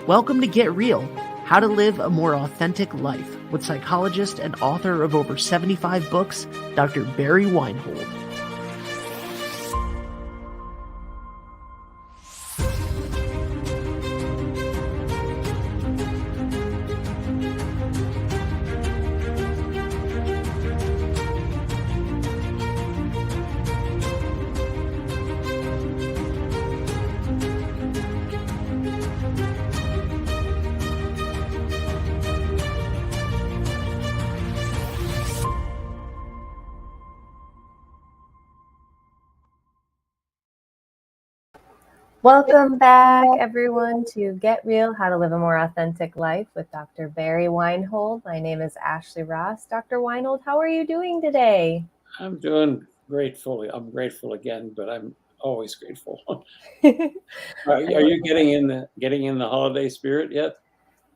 Welcome to Get Real, How to Live a More Authentic Life, with psychologist and author of over 75 books, Dr. Barry Weinhold. Welcome back, everyone, to Get Real, How to Live a More Authentic Life with Dr. Barry Weinhold. My name is Ashley Ross. Dr. Weinhold, how are you doing today? I'm doing gratefully. I'm grateful again, but I'm always grateful. Are you getting in the holiday spirit yet?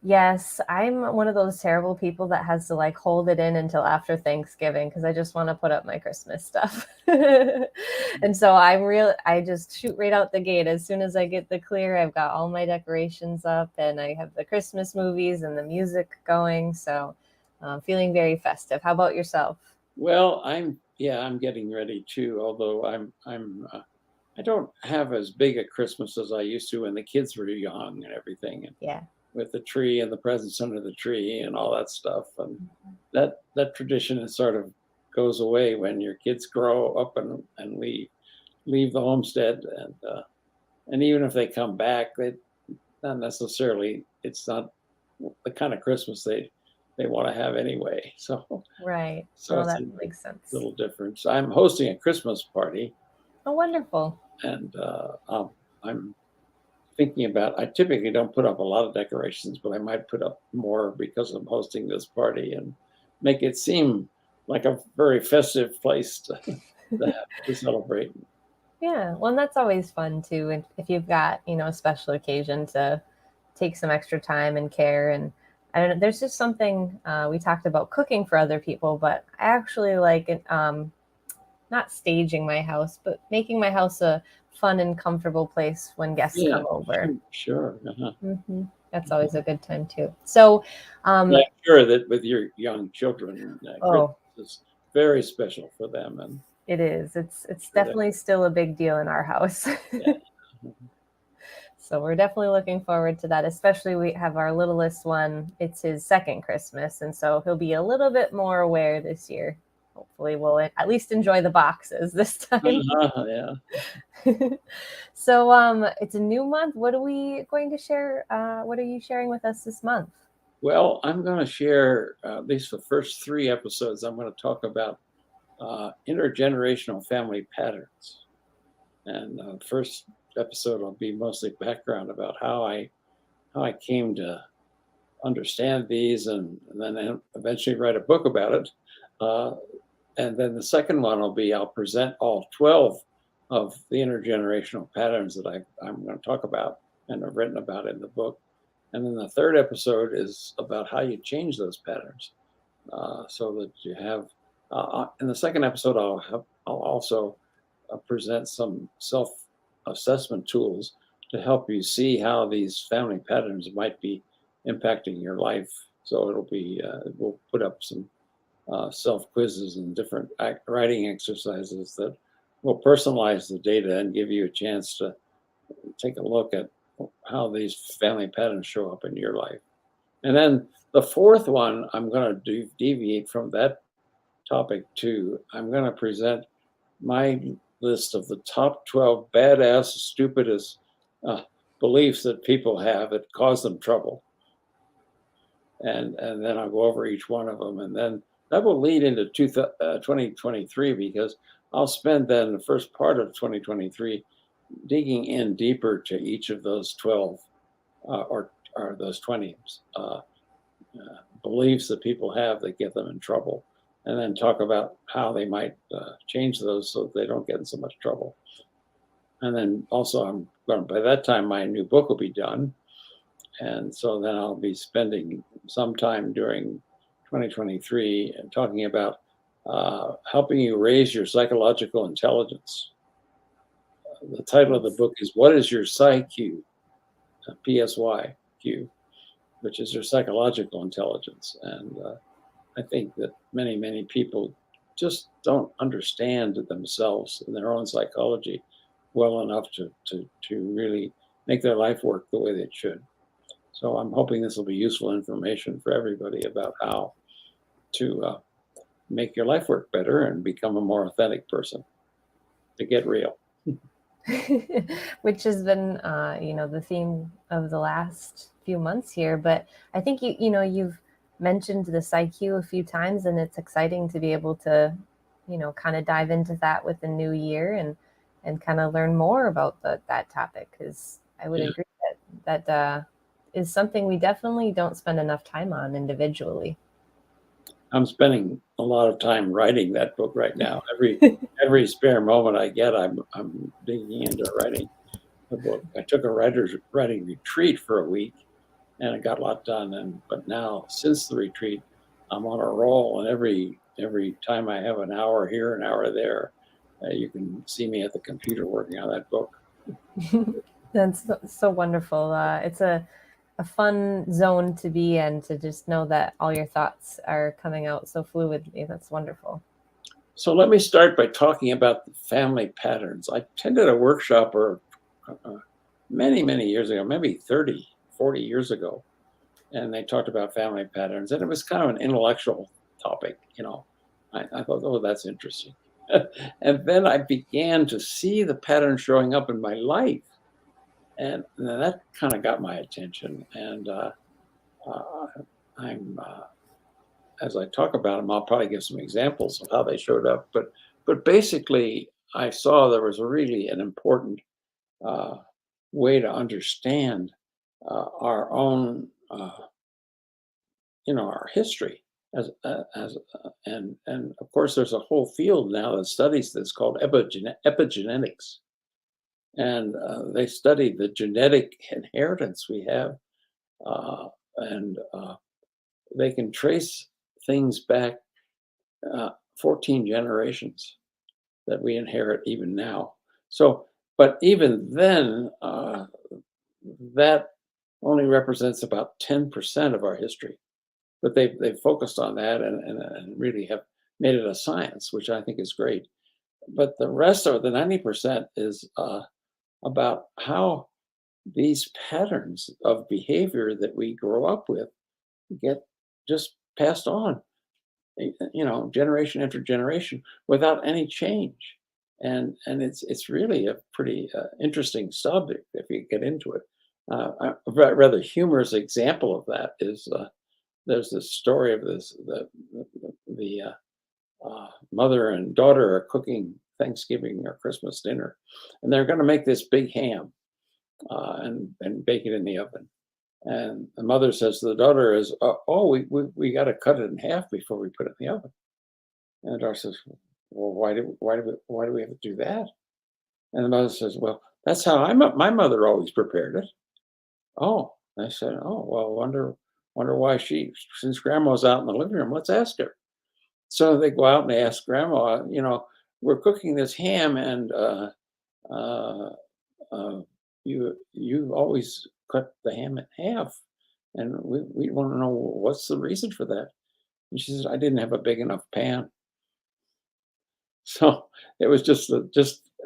Yes, I'm one of those terrible people that has to hold it in until after Thanksgiving because I just want to put up my Christmas stuff. And so I just shoot right out the gate. As soon as I get the clear, I've got all my decorations up and I have the Christmas movies and the music going. So feeling very festive. How about yourself? Well, I'm getting ready too, although I don't have as big a Christmas as I used to when the kids were young and everything. And Yeah. with the tree and the presents under the tree and all that stuff. And that tradition sort of goes away when your kids grow up and leave the homestead. And even if they come back, not necessarily, it's not the kind of Christmas they want to have anyway. So Right. so That it's makes sense. a little different. So I'm hosting a Christmas party. Oh, wonderful. And I'm thinking about, I typically don't put up a lot of decorations, but I might put up more because I'm hosting this party and make it seem like a very festive place to celebrate. Yeah, well, and that's always fun too. And if you've got, a special occasion to take some extra time and care. And I don't know, there's just something we talked about cooking for other people, but I actually like it, not staging my house, but making my house a fun and comfortable place when guests come over. Sure. Mm-hmm. That's always a good time too. So, I'm sure that with your young children, oh, Christmas is very special for them. And it is. It's definitely still a big deal in our house. Yeah. So we're definitely looking forward to that, especially we have our littlest one. It's his second Christmas, and so he'll be a little bit more aware this year. Hopefully we'll at least enjoy the boxes this time. Yeah. So it's a new month. What are we going to share? What are you sharing with us this month? Well, I'm going to share, at least the first 3 episodes, I'm going to talk about intergenerational family patterns. And the first episode will be mostly background about how I came to understand these and then eventually write a book about it. And then the second one will be, I'll present all 12 of the intergenerational patterns that I'm going to talk about and have written about in the book. And then the third episode is about how you change those patterns, so that you have. In the second episode, I'll also present some self-assessment tools to help you see how these family patterns might be impacting your life. So it'll be we'll put up some self quizzes and different writing exercises that will personalize the data and give you a chance to take a look at how these family patterns show up in your life. And then the fourth one, I'm going to deviate from that topic too. I'm going to present my list of the top 12 badass, stupidest beliefs that people have that cause them trouble. And then I'll go over each one of them. And then that will lead into 2023, because I'll spend then the first part of 2023 digging in deeper to each of those 12 or those 20 beliefs that people have that get them in trouble, and then talk about how they might change those so that they don't get in so much trouble. And then also, by that time, my new book will be done. And so then I'll be spending some time during 2023 and talking about helping you raise your psychological intelligence. The title of the book is "What is Your PSY?" IQ, which is their psychological intelligence. And I think that many people just don't understand themselves and their own psychology well enough to really make their life work the way it should. So I'm hoping this will be useful information for everybody about how to make your life work better and become a more authentic person, to get real. Which has been, the theme of the last few months here. But I think you've mentioned this IQ a few times, and it's exciting to be able to, kind of dive into that with the new year and kind of learn more about that topic, because I would agree that is something we definitely don't spend enough time on individually. I'm spending a lot of time writing that book right now. Every spare moment I get, I'm digging into writing the book. I took a writing retreat for a week, and I got a lot done. But now, since the retreat, I'm on a roll, and every time I have an hour here, an hour there, you can see me at the computer working on that book. That's so wonderful. It's a fun zone to be in, to just know that all your thoughts are coming out so fluidly. That's wonderful. So let me start by talking about the family patterns. I attended a workshop many years ago, maybe 30, 40 years ago, and they talked about family patterns, and it was kind of an intellectual topic. I thought, oh, that's interesting. And then I began to see the pattern showing up in my life, and that kind of got my attention. And as I talk about them, I'll probably give some examples of how they showed up. But basically, I saw there was really an important way to understand our own, our history. And of course, there's a whole field now that studies this called epigenetics, and they study the genetic inheritance we have, and they can trace things back 14 generations that we inherit even now. So, but even then, that only represents about 10% of our history. But they've focused on that and really have made it a science, which I think is great. But the rest of it, the 90%, is about how these patterns of behavior that we grow up with get just passed on, generation after generation without any change. And it's really a pretty interesting subject if you get into it. A rather humorous example of that is there's this story of the mother and daughter are cooking Thanksgiving or Christmas dinner, and they're going to make this big ham and bake it in the oven. And the mother says to the daughter is, "Oh, we got to cut it in half before we put it in the oven." And the daughter says, "Well, why do we have to do that?" And the mother says, "Well, that's how my mother always prepared it." Oh, I said, "Oh, well, wonder why since Grandma's out in the living room, let's ask her." So they go out and they ask Grandma, "We're cooking this ham, and uh, you always cut the ham in half, and we want to know what's the reason for that." And she says, "I didn't have a big enough pan." So it was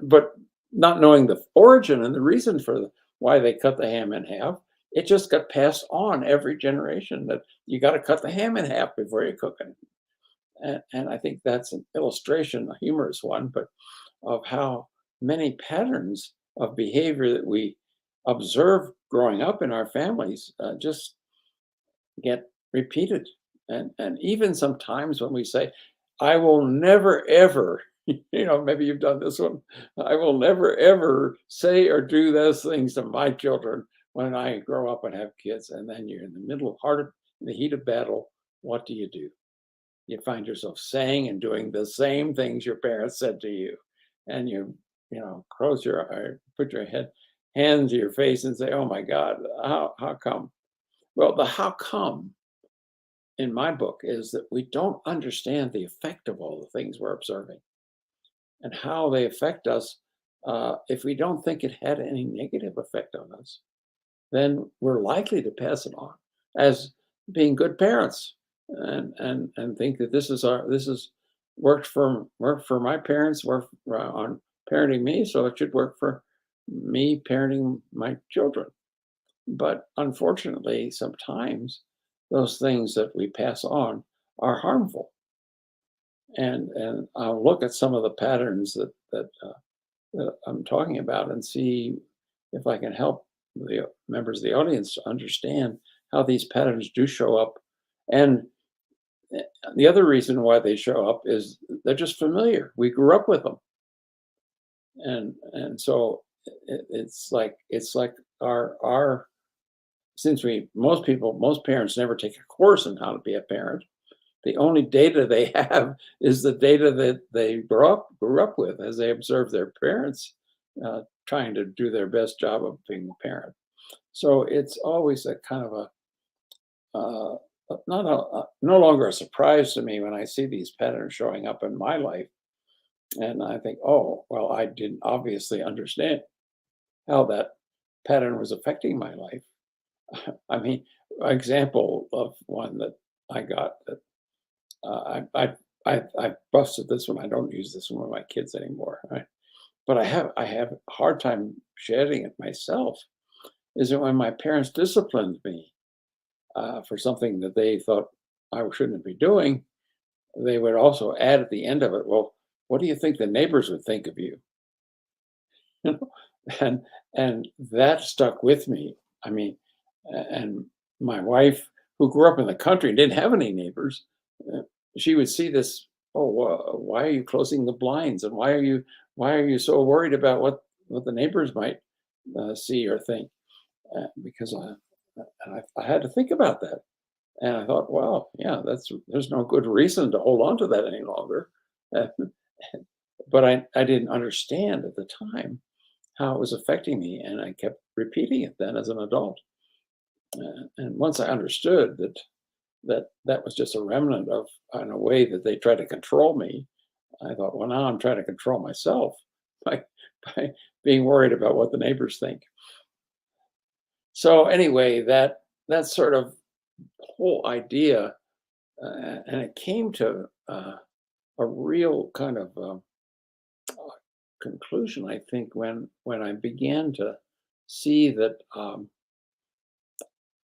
but not knowing the origin and the reason for why they cut the ham in half, it just got passed on every generation that you got to cut the ham in half before you cook it. And I think that's an illustration, a humorous one, but of how many patterns of behavior that we observe growing up in our families just get repeated. And even sometimes when we say, "I will never ever," maybe you've done this one, "I will never ever say or do those things to my children when I grow up and have kids." And then you're in the heat of battle. What do? You find yourself saying and doing the same things your parents said to you, and put your hands to your face and say, "Oh my God, how come?" Well, the how come in my book is that we don't understand the effect of all the things we're observing and how they affect us if we don't think it had any negative effect on us. then we're likely to pass it on as being good parents, and think that this is worked for my parents, worked on parenting me, so it should work for me parenting my children. But unfortunately, sometimes those things that we pass on are harmful. And I'll look at some of the patterns that I'm talking about and see if I can help the members of the audience to understand how these patterns do show up. And the other reason why they show up is they're just familiar. We grew up with them, and so it's like our since we most parents never take a course on how to be a parent. The only data they have is the data that they grew up with as they observe their parents trying to do their best job of being a parent. So it's always a kind of uh, not no longer a surprise to me when I see these patterns showing up in my life, and I think, oh, well, I didn't obviously understand how that pattern was affecting my life. I mean, example of one that I got that I busted this one. I don't use this one with my kids anymore, right? But I have a hard time shedding it myself. Is that when my parents disciplined me for something that they thought I shouldn't be doing, they would also add at the end of it, "Well, what do you think the neighbors would think of you?" You know, and and that stuck with me. I mean, and my wife, who grew up in the country and didn't have any neighbors, uh, she would see this. Oh, why are you closing the blinds? And why are you so worried about what the neighbors might see or think? Because I had to think about that, and I thought, well, yeah, there's no good reason to hold on to that any longer. Uh, but I didn't understand at the time how it was affecting me, and I kept repeating it then as an adult. And once I understood that was just a remnant of, in a way, that they tried to control me, I thought, well, now I'm trying to control myself by by being worried about what the neighbors think. So anyway, that sort of whole idea, and it came to a real kind of conclusion, I think, when I began to see that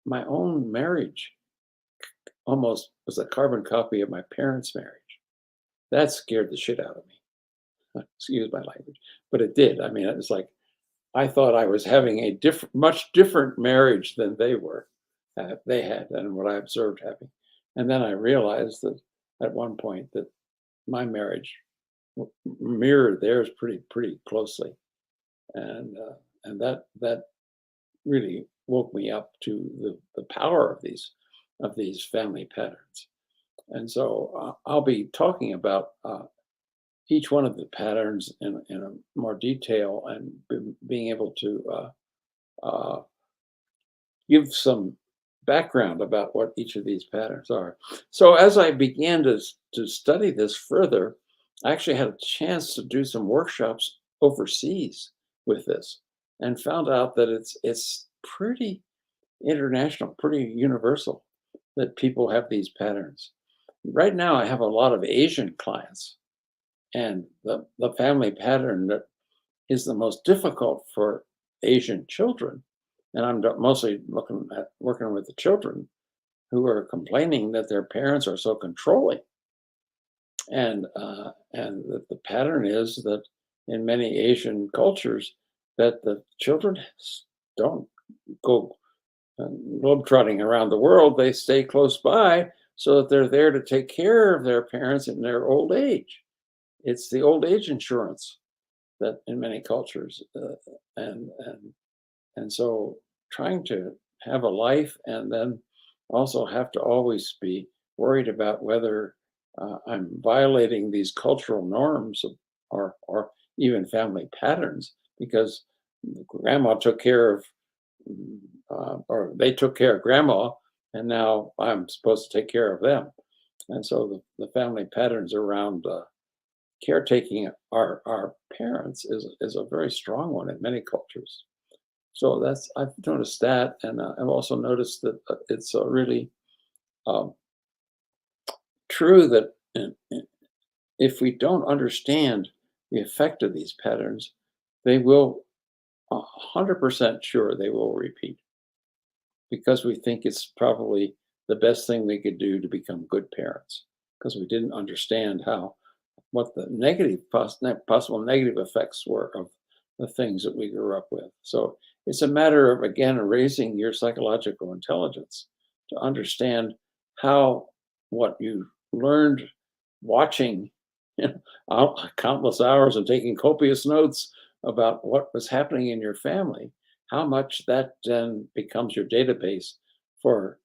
my own marriage almost was a carbon copy of my parents' marriage. That scared the shit out of me. Excuse my language, but it did. I mean, it was like I thought I was having a much different marriage than they had, and what I observed having. And then I realized that at one point that my marriage mirrored theirs pretty closely, and that really woke me up to the power of these family patterns. And so I'll be talking about each one of the patterns in a more detail, and being able to uh, give some background about what each of these patterns are. So as I began to study this further, I actually had a chance to do some workshops overseas with this, and found out that it's pretty international, pretty universal, that people have these patterns. Right now, I have a lot of Asian clients, and the family pattern that is the most difficult for Asian children, and I'm mostly looking at working with the children who are complaining that their parents are so controlling, and that the pattern is that in many Asian cultures that the children don't go globetrotting around the world. They stay close by so that they're there to take care of their parents in their old age. It's the old age insurance that in many cultures, and so trying to have a life and then also have to always be worried about whether I'm violating these cultural norms or even family patterns, because grandma took care of, or they took care of grandma, and now I'm supposed to take care of them. And so the family patterns around caretaking our parents is a very strong one in many cultures. So I've noticed that, and I've also noticed that it's really um, true that if we don't understand the effect of these patterns, they will 100% sure they will repeat because we think it's probably the best thing we could do to become good parents because we didn't understand how what the possible negative effects were of the things that we grew up with. So it's a matter of again raising your psychological intelligence to understand how what you learned watching you know, countless hours and taking copious notes about what was happening in your family, how much that then becomes your database for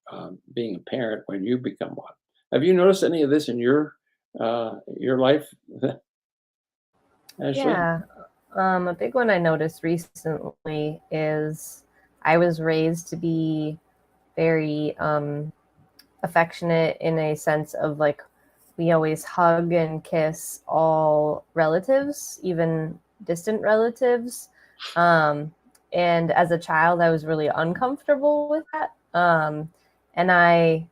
being a parent when you become one. Have you noticed any of this in your life, Ashley? Yeah. A big one I noticed recently is I was raised to be very affectionate in a sense of like we always hug and kiss all relatives, even distant relatives. Um, and as a child, I was really uncomfortable with that. And I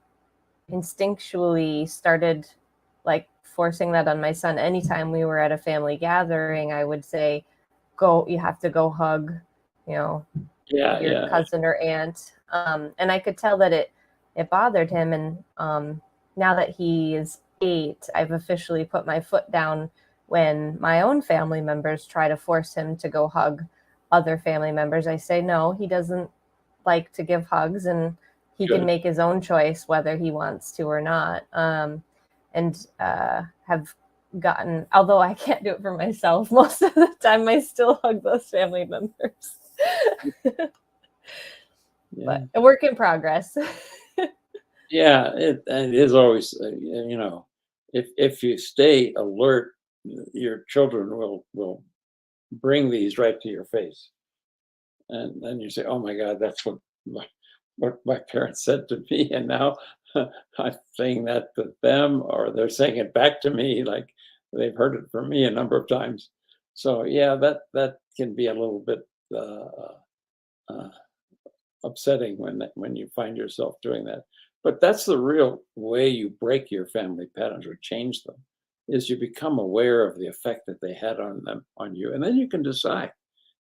instinctually started like forcing that on my son. Anytime we were at a family gathering, I would say, go, you have to go hug, you know, Yeah, your yeah, cousin or aunt. And I could tell that it bothered him. And now that he is 8, I've officially put my foot down when my own family members try to force him to go hug other family members. I say no, he doesn't like to give hugs, and he can good. make his own choice whether he wants to or not. And have gotten, although I can't do it for myself most of the time, I still hug those family members. Yeah, But a work in progress. yeah. It is always, if you stay alert, your children will bring these right to your face, and then you say, "Oh my God, that's what my parents said to me," and now I'm saying that to them, or they're saying it back to me, like they've heard it from me a number of times. So yeah, that can be a little bit uh, upsetting when you find yourself doing that. But that's the real way you break your family patterns or change them, is you become aware of the effect that they had on you, and then you can decide.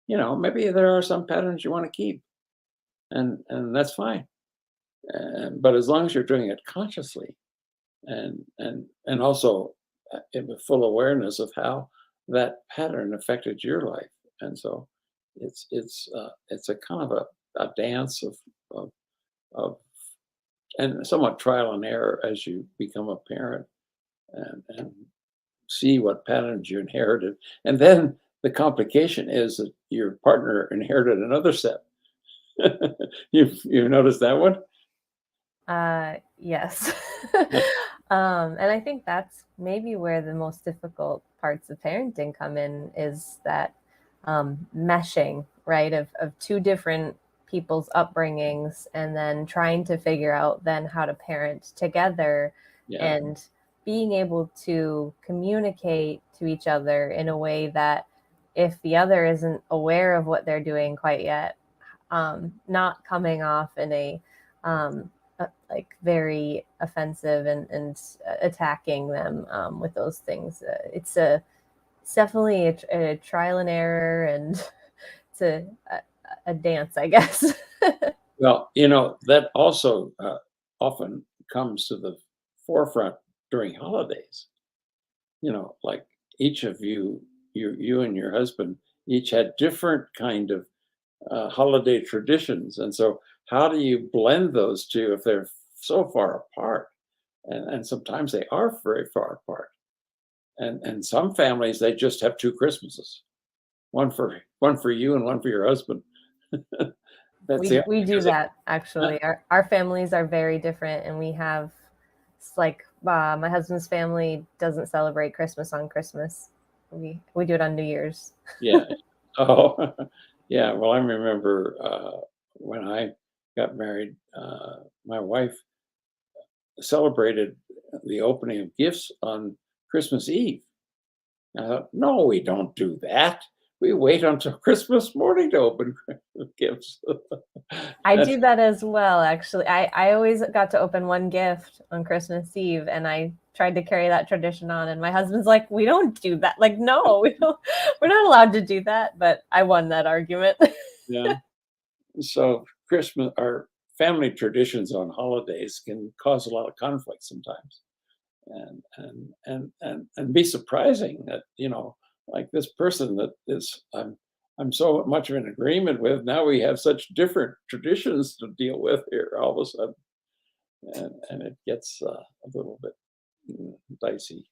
Maybe there are some patterns you want to keep, and that's fine. But as long as you're doing it consciously and also with full awareness of how that pattern affected your life, and so it's a kind of a dance of of and somewhat trial and error as you become a parent and see what patterns you inherited. And then the complication is that your partner inherited another set. You've noticed that one? Yes. And I think that's maybe where the most difficult parts of parenting come in, is that meshing, right, of two different people's upbringings, and then trying to figure out then how to parent together, Yeah, and being able to communicate to each other in a way that if the other isn't aware of what they're doing quite yet, not coming off in a like very offensive and attacking them with those things. It's definitely a trial and error, and it's a dance, I guess. well, that also often comes to the forefront during holidays. Like each of you and your husband each had different kind of holiday traditions, and so how do you blend those two if they're so far apart? And sometimes they are very far apart. And some families they just have two Christmases, one for you and one for your husband. That's we it we do because of, that actually. Our families are very different, and we have, it's like my husband's family doesn't celebrate Christmas on Christmas. We do it on New Year's. yeah. Oh, yeah. Well, I remember when I got married, my wife celebrated the opening of gifts on Christmas Eve. I thought, no, we don't do that. we wait until Christmas morning to open gifts. I do that as well, actually. I always got to open one gift on Christmas Eve, and I tried to carry that tradition on. And my husband's like, "We don't do that. Like, no, we don't. We're not allowed to do that." But I won that argument. Yeah. So Christmas, our family traditions on holidays can cause a lot of conflict sometimes, and be surprising that, like this person that is I'm so much in agreement with. Now we have such different traditions to deal with here all of a sudden, and it gets a little bit dicey.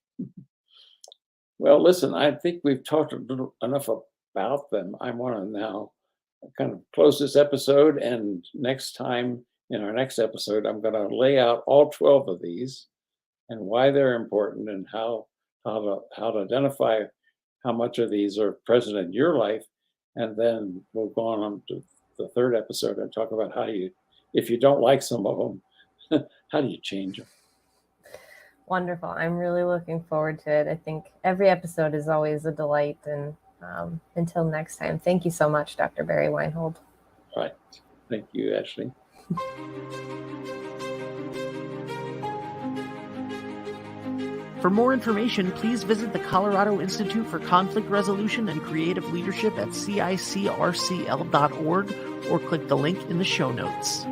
Well, listen, I think we've talked enough about them. I want to now kind of close this episode, and next time in our next episode, I'm going to lay out all 12 of these and why they're important, and how to identify how much of these are present in your life. And then we'll go on to the third episode and talk about if you don't like some of them, how do you change them? Wonderful. I'm really looking forward to it. I think every episode is always a delight. And until next time, thank you so much, Dr. Barry Weinhold. All right. Thank you, Ashley. For more information, please visit the Colorado Institute for Conflict Resolution and Creative Leadership at CICRCL.org or click the link in the show notes.